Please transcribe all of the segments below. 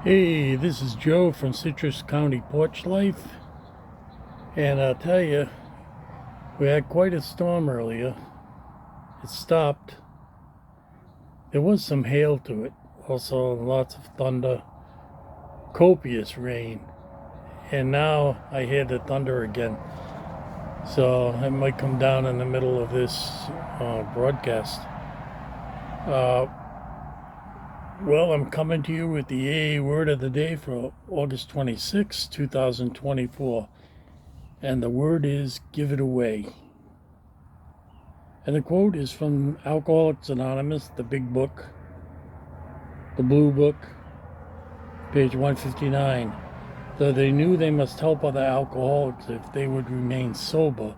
Hey, this is Joe from Citrus County Porch Life, and I'll tell you, we had quite a storm earlier. It stopped. There was some hail to it, also lots of thunder, copious rain, and now I hear the thunder again. So I might come down in the middle of this broadcast. Uh, well, I'm coming to you with the AA word of the day for August 26, 2024. And the word is give it away. And the quote is from Alcoholics Anonymous, the big book, the blue book, page 159. Though they knew they must help other alcoholics if they would remain sober,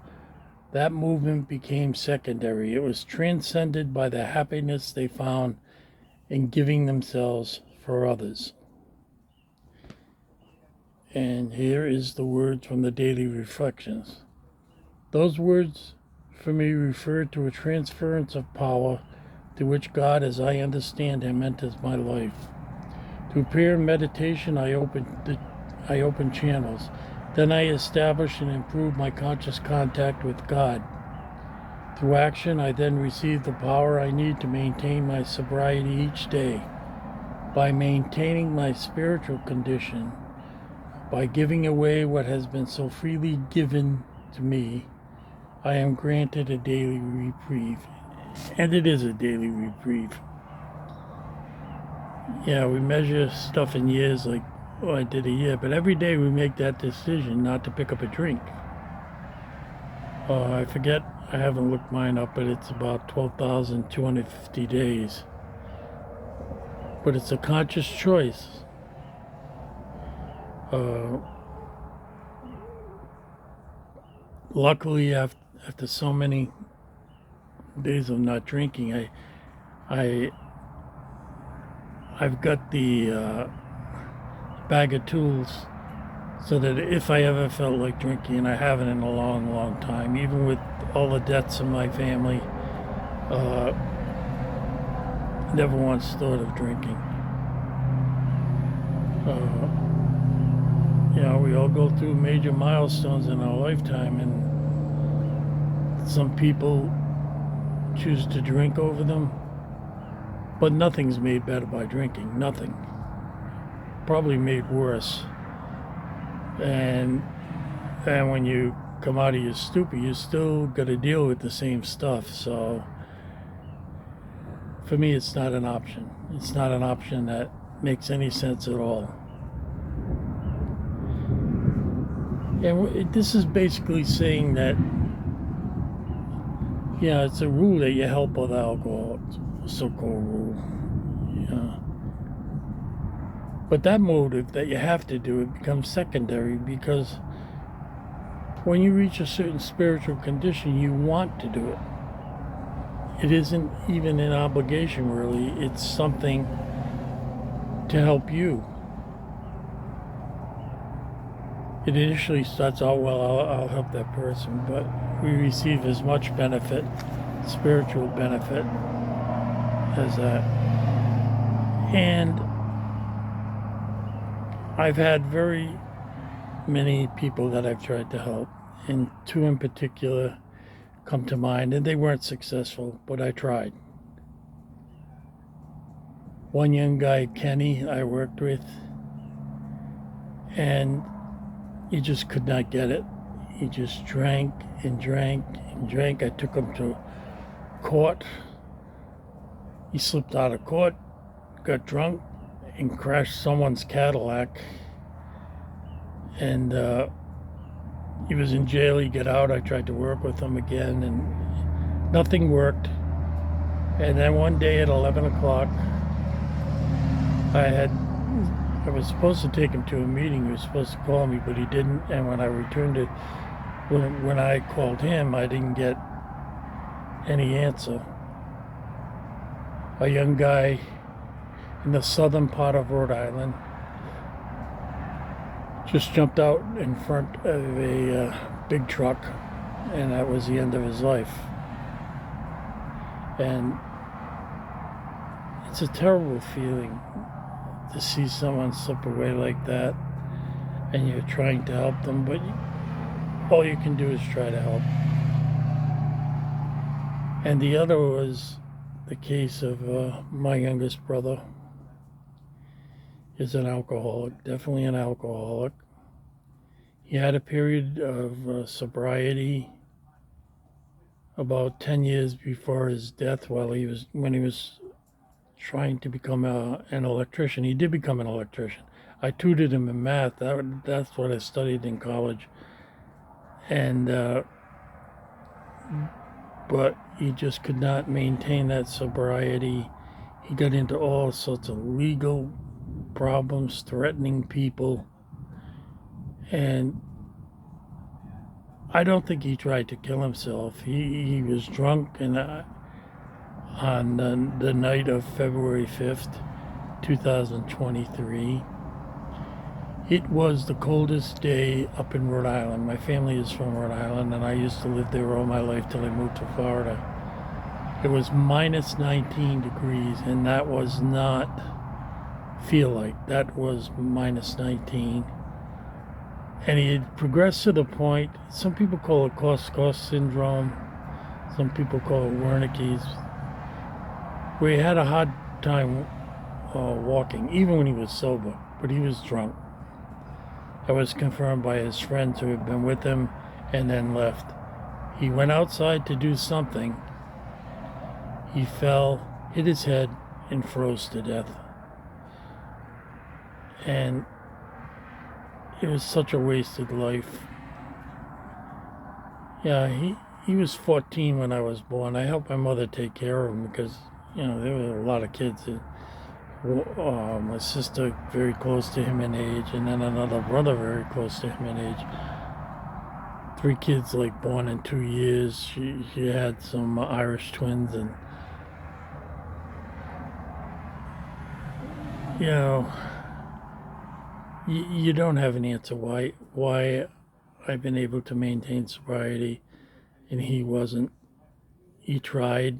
that movement became secondary. It was transcended by the happiness they found in giving themselves for others. And here is the words from the Daily Reflections. Those words for me refer to a transference of power to which God, as I understand him, enters my life. Through prayer and meditation, I open channels. Then I establish and improve my conscious contact with God. Through action, I then receive the power I need to maintain my sobriety each day. By maintaining my spiritual condition, by giving away what has been so freely given to me, I am granted a daily reprieve. And it is a daily reprieve. Yeah, we measure stuff in years like, oh, I did a year, but every day we make that decision not to pick up a drink. I forget, I haven't looked mine up, but it's about 12,250 days. But it's a conscious choice. Luckily, after so many days of not drinking, I've got the bag of tools so that if I ever felt like drinking, and I haven't in a long, long time, even with all the deaths in my family, never once thought of drinking. We all go through major milestones in our lifetime, and some people choose to drink over them, but nothing's made better by drinking. Nothing. Probably made worse. And when you come out of your stupor, you still got to deal with the same stuff. So for me, it's not an option. It's not an option that makes any sense at all. And this is basically saying that, it's a rule that you help other alcoholics, so-called rule. But that motive that you have to do it becomes secondary, because when you reach a certain spiritual condition, you want to do it. It isn't even an obligation, really. It's something to help you. It initially starts out, well, I'll help that person, but we receive as much benefit, spiritual benefit, as that. And I've had very many people that I've tried to help, and two in particular come to mind, and they weren't successful, but I tried. One young guy, Kenny, I worked with, and he just could not get it. He just drank and drank and drank. I took him to court. He slipped out of court, got drunk, and crashed someone's Cadillac. And he was in jail. He got out. I tried to work with him again, and nothing worked. And then one day at 11 o'clock, I was supposed to take him to a meeting. He was supposed to call me, but he didn't. And when I returned it, when I called him, I didn't get any answer. A young guy in the southern part of Rhode Island just jumped out in front of a big truck, and that was the end of his life. And it's a terrible feeling. to see someone slip away like that, and you're trying to help them, but all you can do is try to help. And the other was the case of my youngest brother. Is an alcoholic, definitely an alcoholic. He had a period of sobriety about 10 years before his death, when he was trying to become an electrician. He did become an electrician. I tutored him in math. That's what I studied in college. And but he just could not maintain that sobriety. He got into all sorts of legal problems, threatening people, and I don't think he tried to kill himself. He was drunk, and on the night of February 5th, 2023, it was the coldest day up in Rhode Island. My family is from Rhode Island, and I used to live there all my life till I moved to Florida. It was minus 19 degrees, and that was not feel like. That was minus 19. And he had progressed to the point, some people call it Korsakoff syndrome, some people call it Wernicke's, where he had a hard time walking, even when he was sober, but he was drunk. That was confirmed by his friends who had been with him and then left. He went outside to do something. He fell, hit his head, and froze to death. And it was such a wasted life. Yeah, he was 14 when I was born. I helped my mother take care of him because, there were a lot of kids. My sister very close to him in age, and then another brother very close to him in age. 3 kids born in 2 years. She had some Irish twins, and you don't have an answer why I've been able to maintain sobriety and he wasn't. He tried.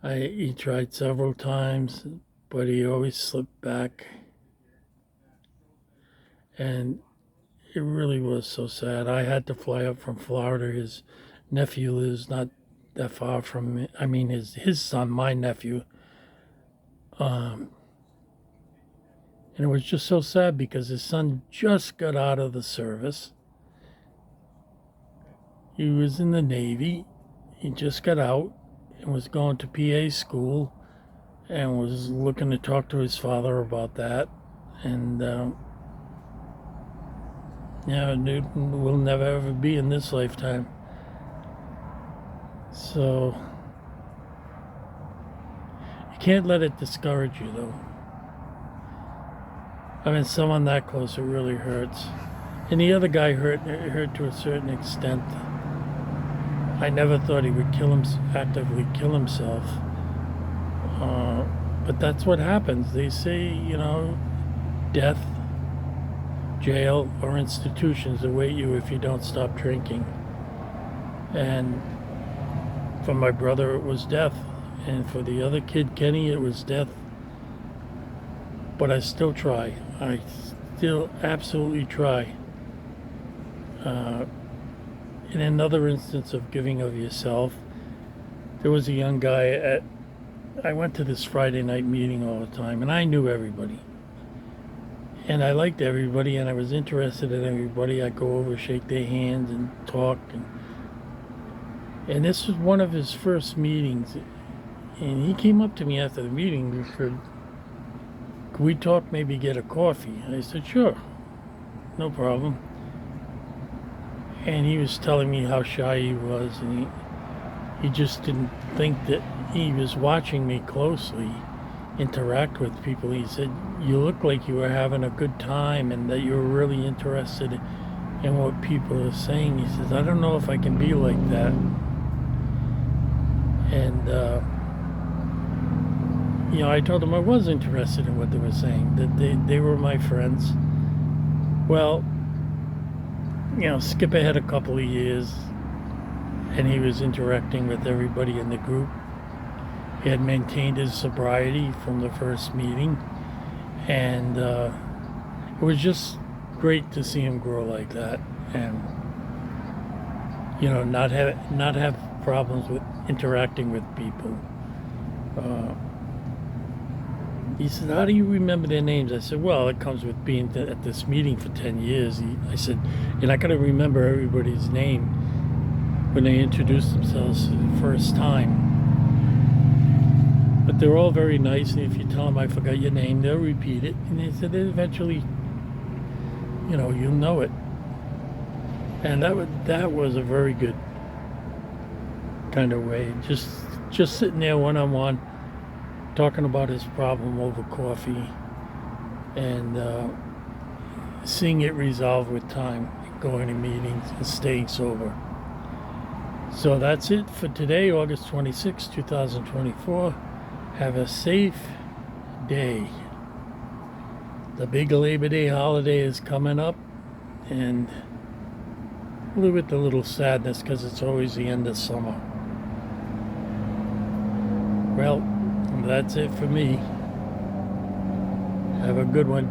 He tried several times, but he always slipped back. And it really was so sad. I had to fly up from Florida. His nephew lives not that far from me. I mean, his son, my nephew. And it was just so sad because his son just got out of the service. He was in the Navy. He just got out and was going to PA school and was looking to talk to his father about that. And Newton will never ever be in this lifetime. So you can't let it discourage you, though. I mean, someone that close, it really hurts. And the other guy hurt to a certain extent. I never thought he would actively kill himself. But that's what happens. They say, death, jail, or institutions await you if you don't stop drinking. And for my brother, it was death. And for the other kid, Kenny, it was death. But I still try. I still absolutely try. In another instance of giving of yourself, there was a young guy I went to this Friday night meeting all the time, and I knew everybody. And I liked everybody, and I was interested in everybody. I'd go over, shake their hands, and talk. And this was one of his first meetings. And he came up to me after the meeting and said, "Could we talk, maybe get a coffee?" I said, "Sure, no problem." And he was telling me how shy he was, and he just didn't think that he was watching me closely interact with people. He said, "You look like you were having a good time and that you were really interested in what people are saying." He says, "I don't know if I can be like that." And I told them I was interested in what they were saying, that they were my friends. Well, skip ahead a couple of years, and he was interacting with everybody in the group. He had maintained his sobriety from the first meeting, And it was just great to see him grow like that, and not have problems with interacting with people. Uh, he said, "How do you remember their names?" I said, "Well, it comes with being at this meeting for 10 years." I said, "You're not going to remember everybody's name when they introduce themselves for the first time. But they're all very nice, and if you tell them I forgot your name, they'll repeat it." And they said that eventually, you'll know it. And that was a very good kind of way. Just sitting there one on one, talking about his problem over coffee, and seeing it resolve with time, going to meetings and staying sober. So that's it for today, August 26, 2024. Have a safe day. The big Labor Day holiday is coming up, and live with a little sadness because it's always the end of summer. Well, that's it for me. Have a good one.